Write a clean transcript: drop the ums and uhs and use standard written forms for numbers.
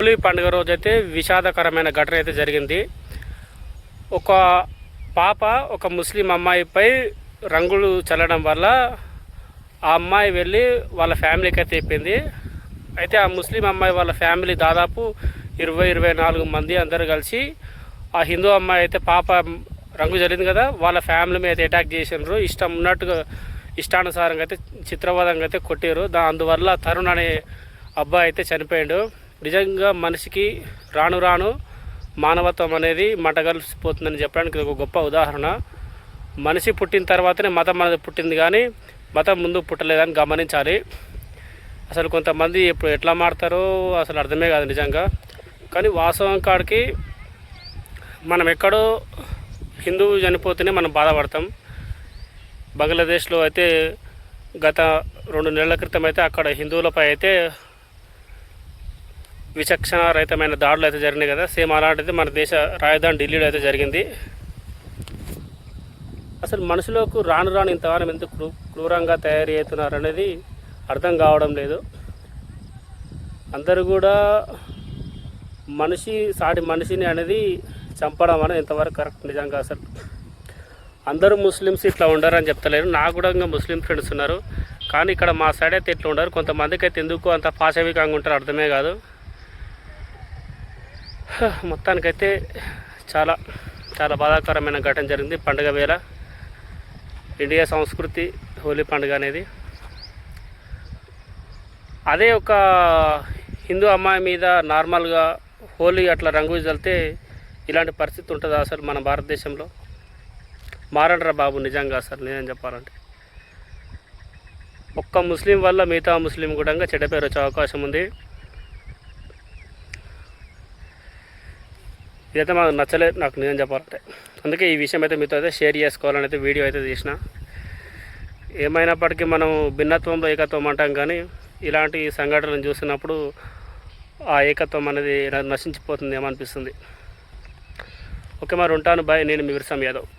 హోలీ పండుగ రోజైతే విషాదకరమైన ఘటన అయితే జరిగింది. ఒక పాప ఒక ముస్లిం అమ్మాయిపై రంగులు చల్లడం వల్ల ఆ అమ్మాయి వెళ్ళి వాళ్ళ ఫ్యామిలీకి అయితే చెప్పింది. అయితే ఆ ముస్లిం అమ్మాయి వాళ్ళ ఫ్యామిలీ దాదాపు 24 మంది అందరూ కలిసి ఆ హిందూ అమ్మాయి అయితే పాప రంగు జరిగింది కదా, వాళ్ళ ఫ్యామిలీ మీద అటాక్ చేసినారు. ఇష్టం ఉన్నట్టుగా ఇష్టానుసారంగా అయితే చిత్రవదంగా అయితే కొట్టారు. అందువల్ల తరుణ్ అనే అబ్బాయి అయితే చనిపోయాడు. నిజంగా మనిషికి రాను రాను మానవత్వం అనేది మంటగలిసిపోతుందని చెప్పడానికి ఇది ఒక గొప్ప ఉదాహరణ. మనిషి పుట్టిన తర్వాతనే మతం అనేది పుట్టింది, కానీ మతం ముందు పుట్టలేదని గమనించాలి. అసలు కొంతమంది ఇప్పుడు ఎట్లా మాడతారో అసలు అర్థమే కాదు నిజంగా. కానీ వాస్తవం కాడికి మనం ఎక్కడో హిందువు చనిపోతేనే మనం బాధపడతాం. బంగ్లాదేశ్లో అయితే గత 2 నెలల క్రితం అయితే అక్కడ హిందువులపై అయితే విచక్షణ రహితమైన దాడులు అయితే జరిగినాయి కదా. సేమ్ అలాంటిది మన దేశ రాజధాని ఢిల్లీలో అయితే జరిగింది. అసలు మనుషులకు రాను రాను ఇంతగానం ఎందుకు క్రూరంగా తయారు అవుతున్నారు అనేది అర్థం కావడం లేదు. అందరూ కూడా సాటి మనిషిని అనేది చంపడం అనేది ఎంతవరకు కరెక్ట్ నిజంగా. అసలు అందరూ ముస్లిమ్స్ ఇట్లా ఉండరని చెప్తలేరు. నాకు కూడా ఇంకా ముస్లిం ఫ్రెండ్స్ ఉన్నారు, కానీ ఇక్కడ మా సైడ్ అయితే ఇట్లా ఉండరు. కొంతమందికి అయితే ఎందుకు అంత పాశవికంగా ఉంటారు అర్థమే కాదు. మొత్తానికైతే చాలా చాలా బాధాకరమైన ఘటన జరిగింది. పండుగ వేళ ఇండియా సంస్కృతి హోలీ పండుగ అనేది. అదే ఒక హిందూ అమ్మాయి మీద నార్మల్గా హోలీ అట్లా రంగు చల్లితే ఇలాంటి పరిస్థితి ఉంటుందా అసలు మన భారతదేశంలో? మారండ్రా బాబు నిజంగా. అసలు నేనేం చెప్పాలంటే ఒక్క ముస్లిం వల్ల మిగతా ముస్లిం కూడా చెడ్డ పేరు వచ్చే అవకాశం ఉంది. ఇదైతే మాకు నచ్చలేదు, నాకు నిజం చెప్పాలంటే. అందుకే ఈ విషయం అయితే మీతో అయితే షేర్ చేసుకోవాలని అయితే వీడియో అయితే తీసిన. ఏమైనప్పటికీ మనం భిన్నత్వంలో ఏకత్వం అంటాం, కానీ ఇలాంటి సంఘటనలు చూసినప్పుడు ఆ ఏకత్వం అనేది నశించిపోతుంది ఏమనిపిస్తుంది. ఓకే మరి ఉంటాను, బాయ్. నేను మీ విరసం యాదవ్.